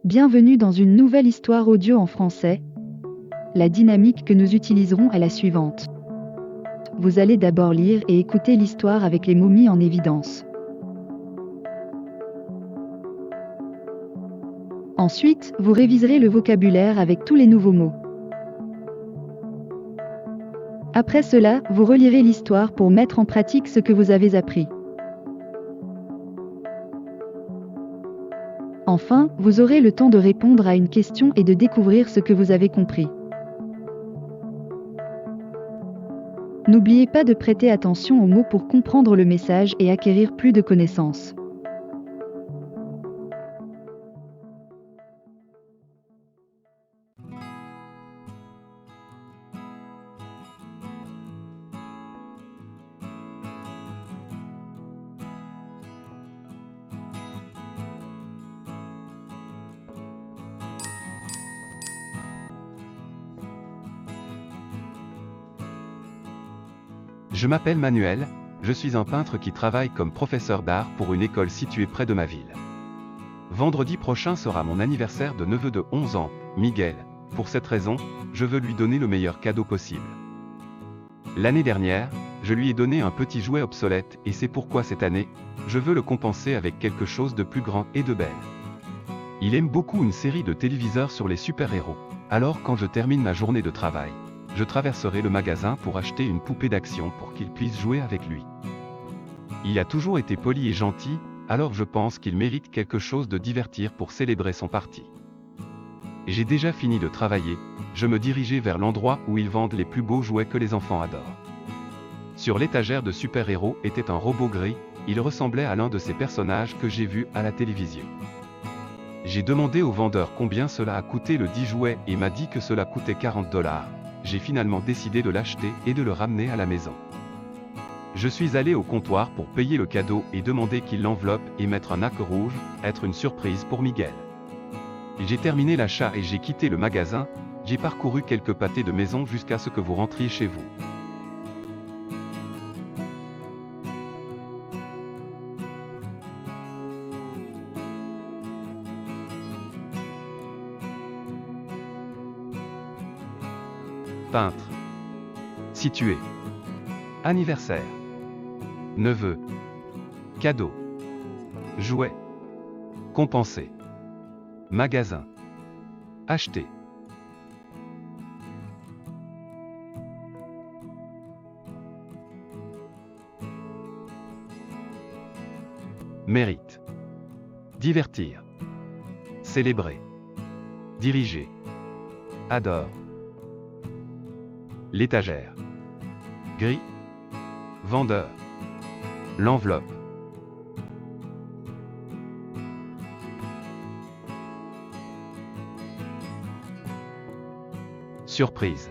Bienvenue dans une nouvelle histoire audio en français. La dynamique que nous utiliserons est la suivante. Vous allez d'abord lire et écouter l'histoire avec les mots mis en évidence. Ensuite, vous réviserez le vocabulaire avec tous les nouveaux mots. Après cela, vous relirez l'histoire pour mettre en pratique ce que vous avez appris. Enfin, vous aurez le temps de répondre à une question et de découvrir ce que vous avez compris. N'oubliez pas de prêter attention aux mots pour comprendre le message et acquérir plus de connaissances. Je m'appelle Manuel, je suis un peintre qui travaille comme professeur d'art pour une école située près de ma ville. Vendredi prochain sera mon anniversaire de neveu de 11 ans, Miguel. Pour cette raison, je veux lui donner le meilleur cadeau possible. L'année dernière, je lui ai donné un petit jouet obsolète et c'est pourquoi cette année, je veux le compenser avec quelque chose de plus grand et de belle. Il aime beaucoup une série de téléviseurs sur les super-héros. Alors quand je termine ma journée de travail, je traverserai le magasin pour acheter une poupée d'action pour qu'il puisse jouer avec lui. Il a toujours été poli et gentil, alors je pense qu'il mérite quelque chose de divertir pour célébrer son parti. J'ai déjà fini de travailler, je me dirigeais vers l'endroit où ils vendent les plus beaux jouets que les enfants adorent. Sur l'étagère de super-héros était un robot gris, il ressemblait à l'un de ces personnages que j'ai vus à la télévision. J'ai demandé au vendeur combien cela a coûté le 10 jouets et m'a dit que cela coûtait 40 $. J'ai finalement décidé de l'acheter et de le ramener à la maison. Je suis allé au comptoir pour payer le cadeau et demander qu'il l'enveloppe et mettre un acque rouge, être une surprise pour Miguel. J'ai terminé l'achat et j'ai quitté le magasin, j'ai parcouru quelques pâtés de maison jusqu'à ce que vous rentriez chez vous. Peintre. Situé. Anniversaire. Neveu. Cadeau. Jouet. Compensé. Magasin. Acheter. Mérite. Divertir. Célébrer. Diriger. Adore. L'étagère. Gris. Vendeur. L'enveloppe. Surprise.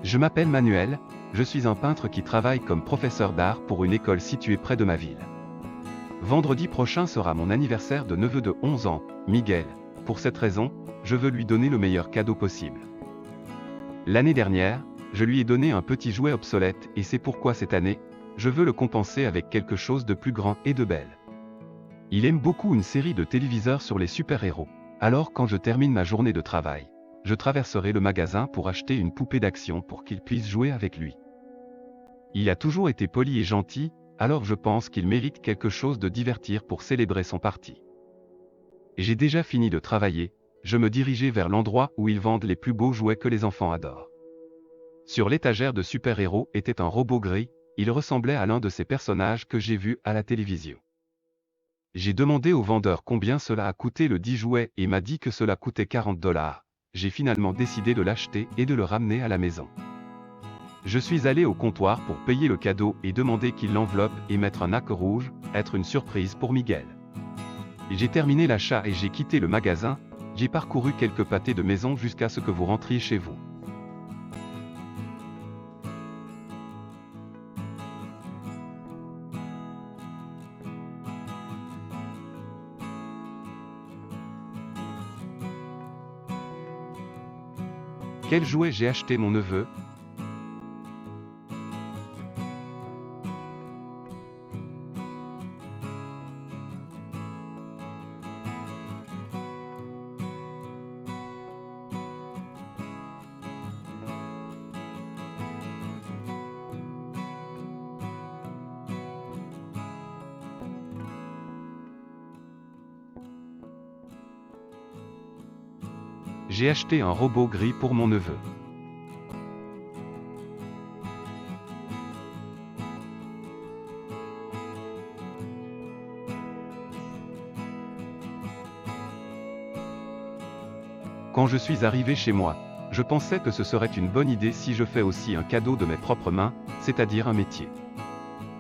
Je m'appelle Manuel, je suis un peintre qui travaille comme professeur d'art pour une école située près de ma ville. Vendredi prochain sera mon anniversaire de neveu de 11 ans, Miguel. Pour cette raison, je veux lui donner le meilleur cadeau possible. L'année dernière, je lui ai donné un petit jouet obsolète et c'est pourquoi cette année, je veux le compenser avec quelque chose de plus grand et de belle. Il aime beaucoup une série de téléviseurs sur les super-héros. Alors quand je termine ma journée de travail, je traverserai le magasin pour acheter une poupée d'action pour qu'il puisse jouer avec lui. Il a toujours été poli et gentil, alors je pense qu'il mérite quelque chose de divertir pour célébrer son parti. J'ai déjà fini de travailler, je me dirigeais vers l'endroit où ils vendent les plus beaux jouets que les enfants adorent. Sur l'étagère de super-héros était un robot gris, il ressemblait à l'un de ces personnages que j'ai vus à la télévision. J'ai demandé au vendeur combien cela a coûté le 10 jouets et m'a dit que cela coûtait 40 $. J'ai finalement décidé de l'acheter et de le ramener à la maison. Je suis allé au comptoir pour payer le cadeau et demander qu'il l'enveloppe et mettre un acque rouge, être une surprise pour Miguel. J'ai terminé l'achat et j'ai quitté le magasin, j'ai parcouru quelques pâtés de maison jusqu'à ce que vous rentriez chez vous. Quel jouet j'ai acheté mon neveu? J'ai acheté un robot gris pour mon neveu. Quand je suis arrivé chez moi, je pensais que ce serait une bonne idée si je fais aussi un cadeau de mes propres mains, c'est-à-dire un métier.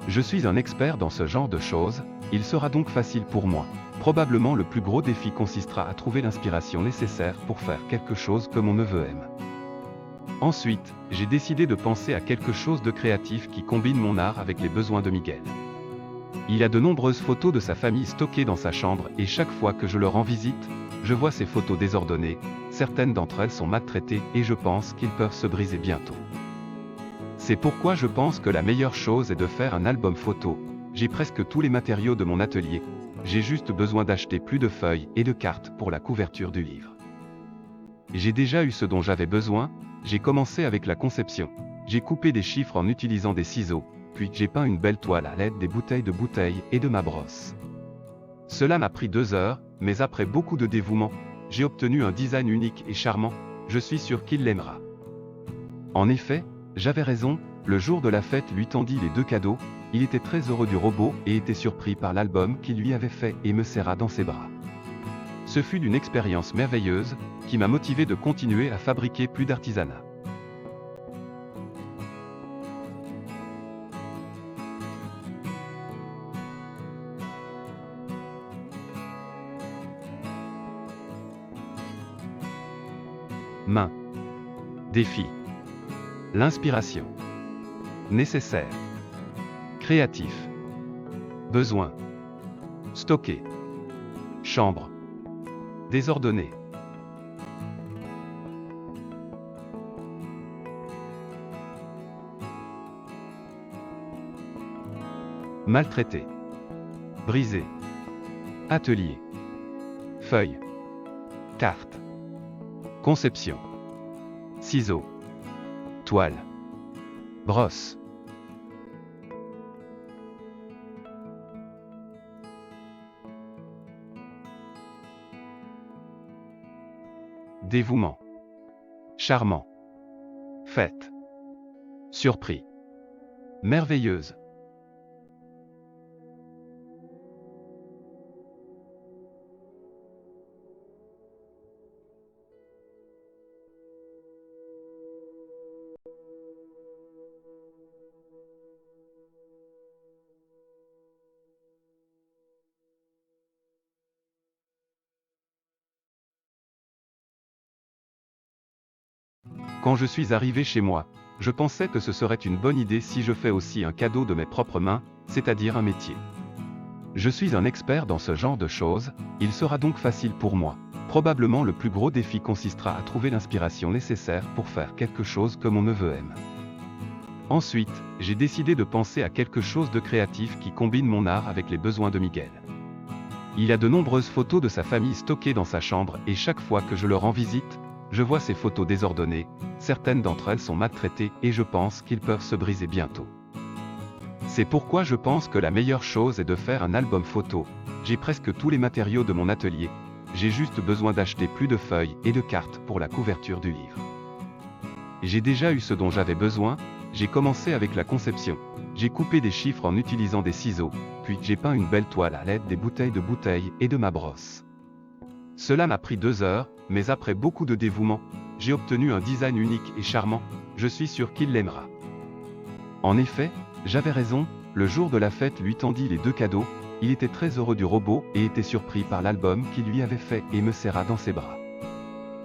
Je suis un expert dans ce genre de choses, il sera donc facile pour moi. Probablement le plus gros défi consistera à trouver l'inspiration nécessaire pour faire quelque chose que mon neveu aime. Ensuite, j'ai décidé de penser à quelque chose de créatif qui combine mon art avec les besoins de Miguel. Il a de nombreuses photos de sa famille stockées dans sa chambre et chaque fois que je le rends visite, je vois ces photos désordonnées, certaines d'entre elles sont maltraitées et je pense qu'ils peuvent se briser bientôt. C'est pourquoi je pense que la meilleure chose est de faire un album photo. J'ai presque tous les matériaux de mon atelier, j'ai juste besoin d'acheter plus de feuilles et de cartes pour la couverture du livre. J'ai déjà eu ce dont j'avais besoin, j'ai commencé avec la conception. J'ai coupé des chiffres en utilisant des ciseaux, puis j'ai peint une belle toile à l'aide des bouteilles et de ma brosse. Cela m'a pris 2 heures, mais après beaucoup de dévouement, j'ai obtenu un design unique et charmant, je suis sûr qu'il l'aimera. En effet, j'avais raison, le jour de la fête lui tendit les 2 cadeaux, il était très heureux du robot et était surpris par l'album qu'il lui avait fait et me serra dans ses bras. Ce fut une expérience merveilleuse, qui m'a motivé de continuer à fabriquer plus d'artisanat. Main. Défi. L'inspiration. Nécessaire. Créatif. Besoin. Stocké. Chambre. Désordonné. Maltraité. Brisé. Atelier. Feuille. Carte. Conception. Ciseaux. Toile. Brosse. Dévouement. Charmant. Fête. Surpris. Merveilleuse. Quand je suis arrivé chez moi, je pensais que ce serait une bonne idée si je fais aussi un cadeau de mes propres mains, c'est-à-dire un métier. Je suis un expert dans ce genre de choses, il sera donc facile pour moi. Probablement le plus gros défi consistera à trouver l'inspiration nécessaire pour faire quelque chose que mon neveu aime. Ensuite, j'ai décidé de penser à quelque chose de créatif qui combine mon art avec les besoins de Miguel. Il a de nombreuses photos de sa famille stockées dans sa chambre et chaque fois que je le rends visite, je vois ces photos désordonnées, certaines d'entre elles sont maltraitées et je pense qu'ils peuvent se briser bientôt. C'est pourquoi je pense que la meilleure chose est de faire un album photo. J'ai presque tous les matériaux de mon atelier, j'ai juste besoin d'acheter plus de feuilles et de cartes pour la couverture du livre. J'ai déjà eu ce dont j'avais besoin, j'ai commencé avec la conception. J'ai coupé des chiffres en utilisant des ciseaux, puis j'ai peint une belle toile à l'aide des bouteilles et de ma brosse. Cela m'a pris 2 heures, mais après beaucoup de dévouement, j'ai obtenu un design unique et charmant, je suis sûr qu'il l'aimera. En effet, j'avais raison, le jour de la fête lui tendit les 2 cadeaux, Il était très heureux du robot et était surpris par l'album qu'il lui avait fait et me serra dans ses bras.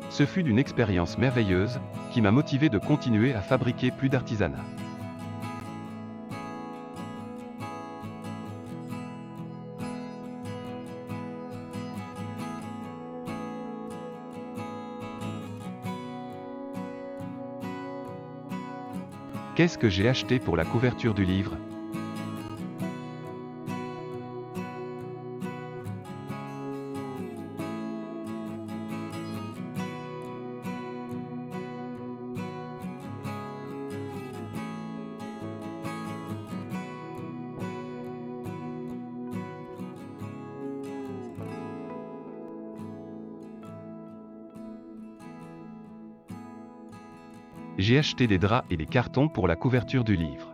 Ce fut d'une expérience merveilleuse, qui m'a motivé de continuer à fabriquer plus d'artisanat. Qu'est-ce que j'ai acheté pour la couverture du livre? J'ai acheté des draps et des cartons pour la couverture du livre.